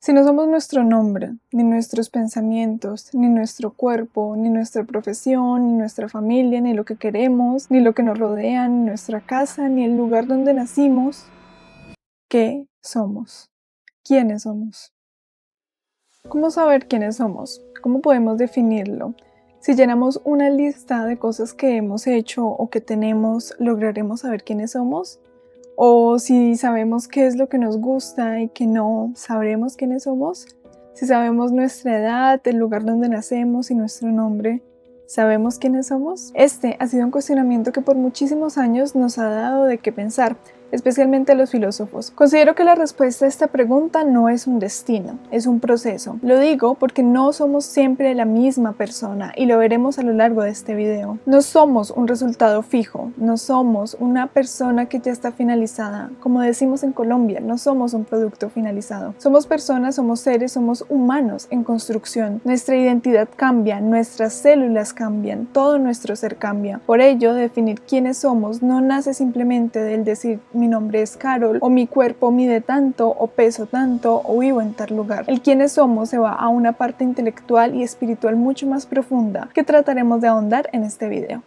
Si no somos nuestro nombre, ni nuestros pensamientos, ni nuestro cuerpo, ni nuestra profesión, ni nuestra familia, ni lo que queremos, ni lo que nos rodea, ni nuestra casa, ni el lugar donde nacimos, ¿qué somos? ¿Quiénes somos? ¿Cómo saber quiénes somos? ¿Cómo podemos definirlo? Si llenamos una lista de cosas que hemos hecho o que tenemos, ¿lograremos saber quiénes somos? O si sabemos qué es lo que nos gusta y qué no, ¿sabremos quiénes somos? Si sabemos nuestra edad, el lugar donde nacemos y nuestro nombre, ¿sabemos quiénes somos? Este ha sido un cuestionamiento que por muchísimos años nos ha dado de qué pensar, especialmente a los filósofos. Considero que la respuesta a esta pregunta no es un destino, es un proceso. Lo digo porque no somos siempre la misma persona y lo veremos a lo largo de este video. No somos un resultado fijo, no somos una persona que ya está finalizada. Como decimos en Colombia, no somos un producto finalizado. Somos personas, somos seres, somos humanos en construcción. Nuestra identidad cambia, nuestras células cambian, todo nuestro ser cambia. Por ello, definir quiénes somos no nace simplemente del decir mi nombre es Carol, o mi cuerpo mide tanto, o peso tanto, o vivo en tal lugar. El quiénes somos se va a una parte intelectual y espiritual mucho más profunda que trataremos de ahondar en este video.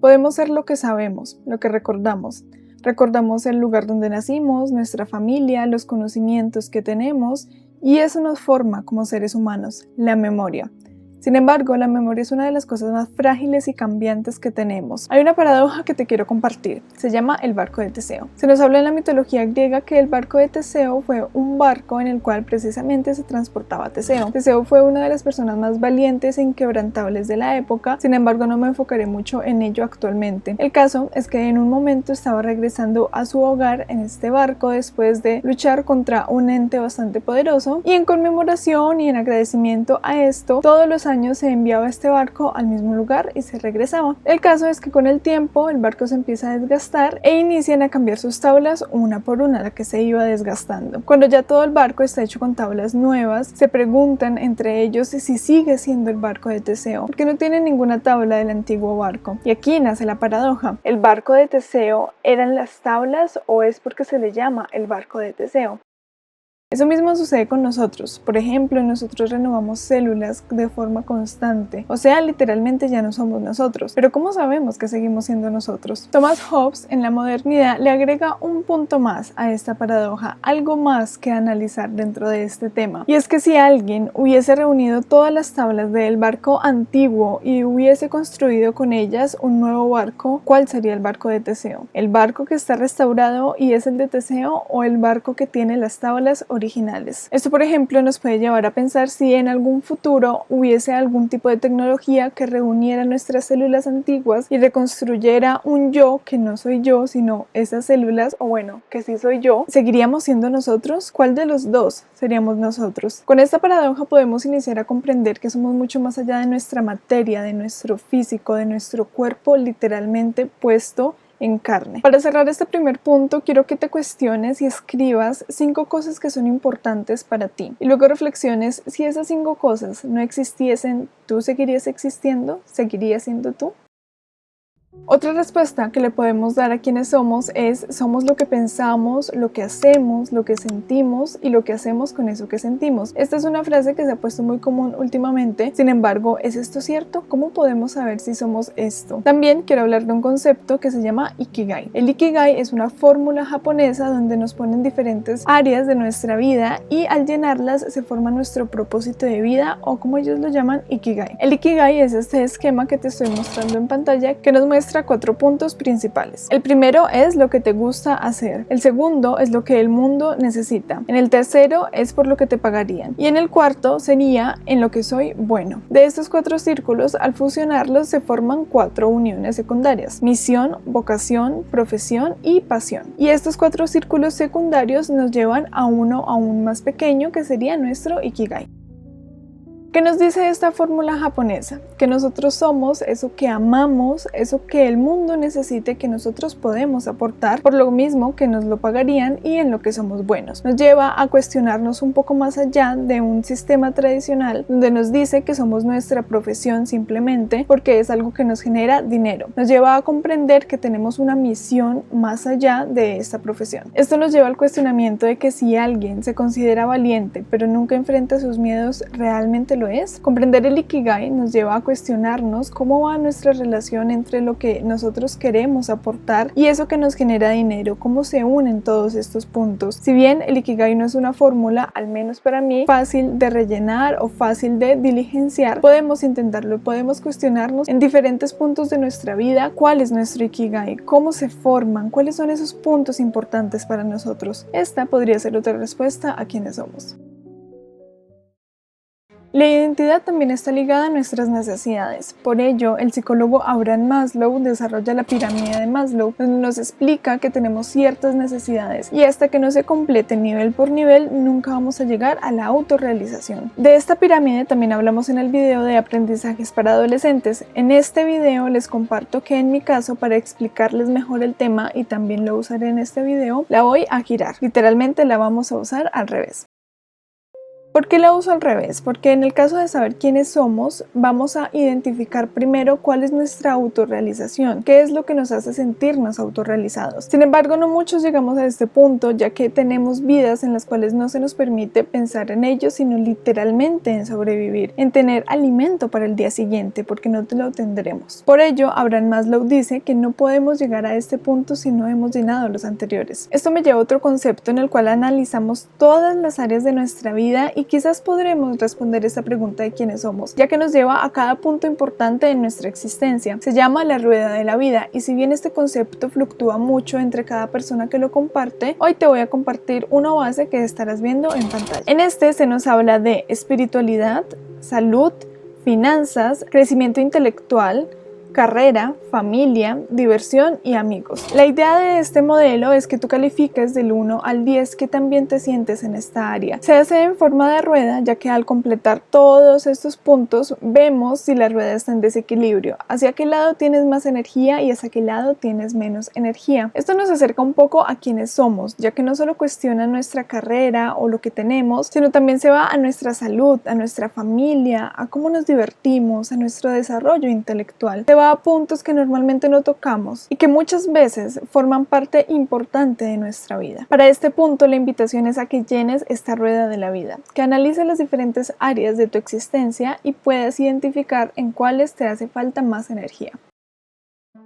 Podemos ser lo que sabemos, lo que recordamos. Recordamos el lugar donde nacimos, nuestra familia, los conocimientos que tenemos, y eso nos forma como seres humanos, la memoria. Sin embargo, la memoria es una de las cosas más frágiles y cambiantes que tenemos. Hay una paradoja que te quiero compartir, se llama el barco de Teseo. Se nos habla en la mitología griega que el barco de Teseo fue un barco en el cual precisamente se transportaba Teseo. Teseo fue una de las personas más valientes e inquebrantables de la época, sin embargo no me enfocaré mucho en ello actualmente. El caso es que en un momento estaba regresando a su hogar en este barco después de luchar contra un ente bastante poderoso, y en conmemoración y en agradecimiento a esto, todos los años se enviaba este barco al mismo lugar y se regresaba. El caso es que con el tiempo el barco se empieza a desgastar e inician a cambiar sus tablas una por una, la que se iba desgastando. Cuando ya todo el barco está hecho con tablas nuevas, se preguntan entre ellos si sigue siendo el barco de Teseo, porque no tiene ninguna tabla del antiguo barco. Y aquí nace la paradoja. ¿El barco de Teseo eran las tablas o es porque se le llama el barco de Teseo? Eso mismo sucede con nosotros. Por ejemplo, nosotros renovamos células de forma constante. O sea, literalmente ya no somos nosotros. Pero ¿cómo sabemos que seguimos siendo nosotros? Thomas Hobbes, en la modernidad, le agrega un punto más a esta paradoja, algo más que analizar dentro de este tema. Y es que si alguien hubiese reunido todas las tablas del barco antiguo y hubiese construido con ellas un nuevo barco, ¿cuál sería el barco de Teseo? ¿El barco que está restaurado y es el de Teseo o el barco que tiene las tablas originales? Esto, por ejemplo, nos puede llevar a pensar si en algún futuro hubiese algún tipo de tecnología que reuniera nuestras células antiguas y reconstruyera un yo que no soy yo, sino esas células, o bueno, que sí soy yo. ¿Seguiríamos siendo nosotros? ¿Cuál de los dos seríamos nosotros? Con esta paradoja podemos iniciar a comprender que somos mucho más allá de nuestra materia, de nuestro físico, de nuestro cuerpo literalmente puesto en carne. Para cerrar este primer punto, quiero que te cuestiones y escribas 5 cosas que son importantes para ti. Y luego reflexiones si esas 5 cosas no existiesen, ¿tú seguirías existiendo? ¿Seguirías siendo tú? Otra respuesta que le podemos dar a quienes somos es: somos lo que pensamos, lo que hacemos, lo que sentimos y lo que hacemos con eso que sentimos. Esta es una frase que se ha puesto muy común últimamente. Sin embargo, ¿es esto cierto? ¿Cómo podemos saber si somos esto? También quiero hablar de un concepto que se llama Ikigai. El Ikigai es una fórmula japonesa donde nos ponen diferentes áreas de nuestra vida y al llenarlas se forma nuestro propósito de vida, o como ellos lo llaman, Ikigai. El Ikigai es este esquema que te estoy mostrando en pantalla que nos muestra 4 puntos principales. El primero es lo que te gusta hacer. El segundo es lo que el mundo necesita. En el tercero es por lo que te pagarían. Y en el cuarto sería en lo que soy bueno. De estos 4 círculos, al fusionarlos se forman 4 uniones secundarias: misión, vocación, profesión y pasión. Y estos 4 círculos secundarios nos llevan a uno aún más pequeño, que sería nuestro Ikigai. ¿Qué nos dice esta fórmula japonesa? Que nosotros somos eso que amamos, eso que el mundo necesite, que nosotros podemos aportar, por lo mismo que nos lo pagarían y en lo que somos buenos. Nos lleva a cuestionarnos un poco más allá de un sistema tradicional donde nos dice que somos nuestra profesión simplemente porque es algo que nos genera dinero. Nos lleva a comprender que tenemos una misión más allá de esta profesión. Esto nos lleva al cuestionamiento de que si alguien se considera valiente pero nunca enfrenta sus miedos, ¿realmente lo es? Comprender el Ikigai nos lleva a cuestionarnos cómo va nuestra relación entre lo que nosotros queremos aportar y eso que nos genera dinero, cómo se unen todos estos puntos. Si bien el Ikigai no es una fórmula, al menos para mí, fácil de rellenar o fácil de diligenciar, podemos intentarlo, podemos cuestionarnos en diferentes puntos de nuestra vida cuál es nuestro Ikigai, cómo se forman, cuáles son esos puntos importantes para nosotros. Esta podría ser otra respuesta a quiénes somos. La identidad también está ligada a nuestras necesidades. Por ello, el psicólogo Abraham Maslow desarrolla la pirámide de Maslow, donde nos explica que tenemos ciertas necesidades y hasta que no se complete nivel por nivel, nunca vamos a llegar a la autorrealización. De esta pirámide también hablamos en el video de aprendizajes para adolescentes. En este video les comparto que en mi caso, para explicarles mejor el tema y también lo usaré en este video, la voy a girar. Literalmente la vamos a usar al revés. ¿Por qué la uso al revés? Porque en el caso de saber quiénes somos, vamos a identificar primero cuál es nuestra autorrealización, qué es lo que nos hace sentirnos autorrealizados. Sin embargo, no muchos llegamos a este punto, ya que tenemos vidas en las cuales no se nos permite pensar en ello, sino literalmente en sobrevivir, en tener alimento para el día siguiente, porque no lo tendremos. Por ello, Abraham Maslow dice que no podemos llegar a este punto si no hemos llenado los anteriores. Esto me lleva a otro concepto en el cual analizamos todas las áreas de nuestra vida y quizás podremos responder esta pregunta de quiénes somos, ya que nos lleva a cada punto importante en nuestra existencia. Se llama la rueda de la vida y si bien este concepto fluctúa mucho entre cada persona que lo comparte, hoy te voy a compartir una base que estarás viendo en pantalla. En este se nos habla de espiritualidad, salud, finanzas, crecimiento intelectual, carrera, familia, diversión y amigos. La idea de este modelo es que tú califiques del 1 al 10 que también te sientes en esta área. Se hace en forma de rueda, ya que al completar todos estos puntos vemos si la rueda está en desequilibrio, hacia qué lado tienes más energía y hacia qué lado tienes menos energía. Esto nos acerca un poco a quiénes somos, ya que no solo cuestiona nuestra carrera o lo que tenemos, sino también se va a nuestra salud, a nuestra familia, a cómo nos divertimos, a nuestro desarrollo intelectual. Se va a puntos que normalmente no tocamos y que muchas veces forman parte importante de nuestra vida. Para este punto, la invitación es a que llenes esta rueda de la vida, que analices las diferentes áreas de tu existencia y puedas identificar en cuáles te hace falta más energía.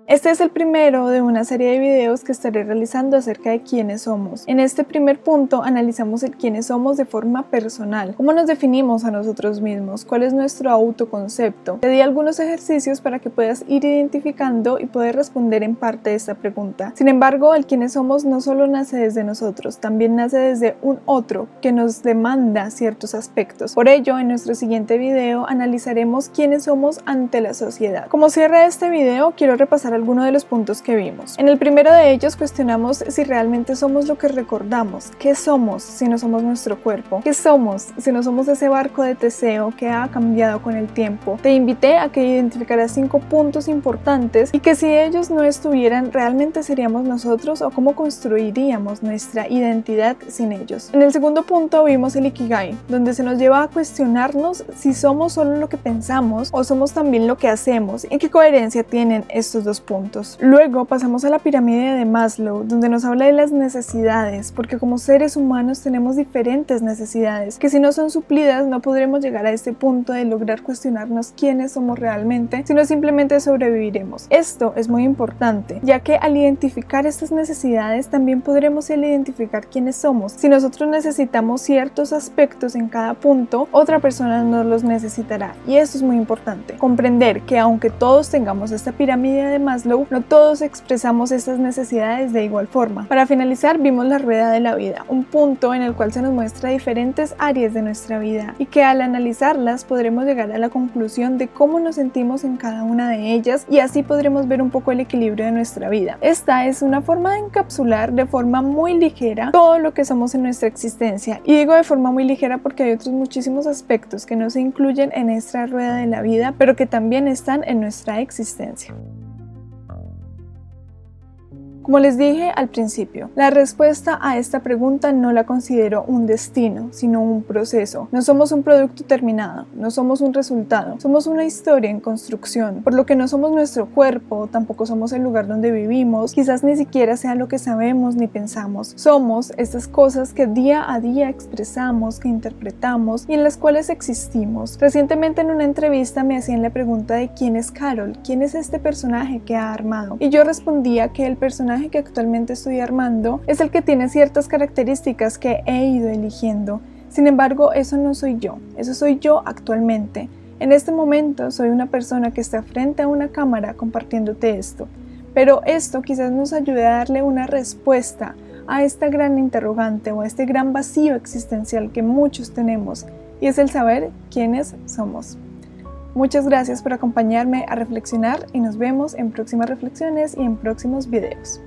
Este es el primero de una serie de videos que estaré realizando acerca de quiénes somos. En este primer punto analizamos el quiénes somos de forma personal, cómo nos definimos a nosotros mismos, cuál es nuestro autoconcepto. Te di algunos ejercicios para que puedas ir identificando y poder responder en parte de esta pregunta. Sin embargo, el quiénes somos no solo nace desde nosotros, también nace desde un otro que nos demanda ciertos aspectos. Por ello, en nuestro siguiente video analizaremos quiénes somos ante la sociedad. Como cierre de este video, quiero repasar algunos de los puntos que vimos. En el primero de ellos cuestionamos si realmente somos lo que recordamos. ¿Qué somos si no somos nuestro cuerpo? ¿Qué somos si no somos ese barco de Teseo que ha cambiado con el tiempo? Te invité a que identificaras 5 puntos importantes y que si ellos no estuvieran, ¿realmente seríamos nosotros o cómo construiríamos nuestra identidad sin ellos? En el segundo punto vimos el Ikigai, donde se nos lleva a cuestionarnos si somos solo lo que pensamos o somos también lo que hacemos y qué coherencia tienen estos dos puntos. Luego pasamos a la pirámide de Maslow, donde nos habla de las necesidades, porque como seres humanos tenemos diferentes necesidades, que si no son suplidas no podremos llegar a este punto de lograr cuestionarnos quiénes somos realmente, sino simplemente sobreviviremos. Esto es muy importante, ya que al identificar estas necesidades también podremos identificar quiénes somos. Si nosotros necesitamos ciertos aspectos en cada punto, otra persona no los necesitará, y esto es muy importante. Comprender que aunque todos tengamos esta pirámide de Maslow, no todos expresamos estas necesidades de igual forma. Para finalizar, vimos la rueda de la vida, un punto en el cual se nos muestra diferentes áreas de nuestra vida y que al analizarlas podremos llegar a la conclusión de cómo nos sentimos en cada una de ellas y así podremos ver un poco el equilibrio de nuestra vida. Esta es una forma de encapsular de forma muy ligera todo lo que somos en nuestra existencia, y digo de forma muy ligera porque hay otros muchísimos aspectos que no se incluyen en esta rueda de la vida, pero que también están en nuestra existencia. Como les dije al principio, la respuesta a esta pregunta no la considero un destino, sino un proceso. No somos un producto terminado, no somos un resultado, somos una historia en construcción, por lo que no somos nuestro cuerpo, tampoco somos el lugar donde vivimos, quizás ni siquiera sea lo que sabemos ni pensamos. Somos estas cosas que día a día expresamos, que interpretamos y en las cuales existimos. Recientemente en una entrevista me hacían la pregunta de quién es Carol, quién es este personaje que ha armado, y yo respondía que el personaje que actualmente estoy armando es el que tiene ciertas características que he ido eligiendo. Sin embargo, eso no soy yo, eso soy yo actualmente. En este momento soy una persona que está frente a una cámara compartiéndote esto, pero esto quizás nos ayude a darle una respuesta a esta gran interrogante o a este gran vacío existencial que muchos tenemos, y es el saber quiénes somos. Muchas gracias por acompañarme a reflexionar y nos vemos en próximas reflexiones y en próximos videos.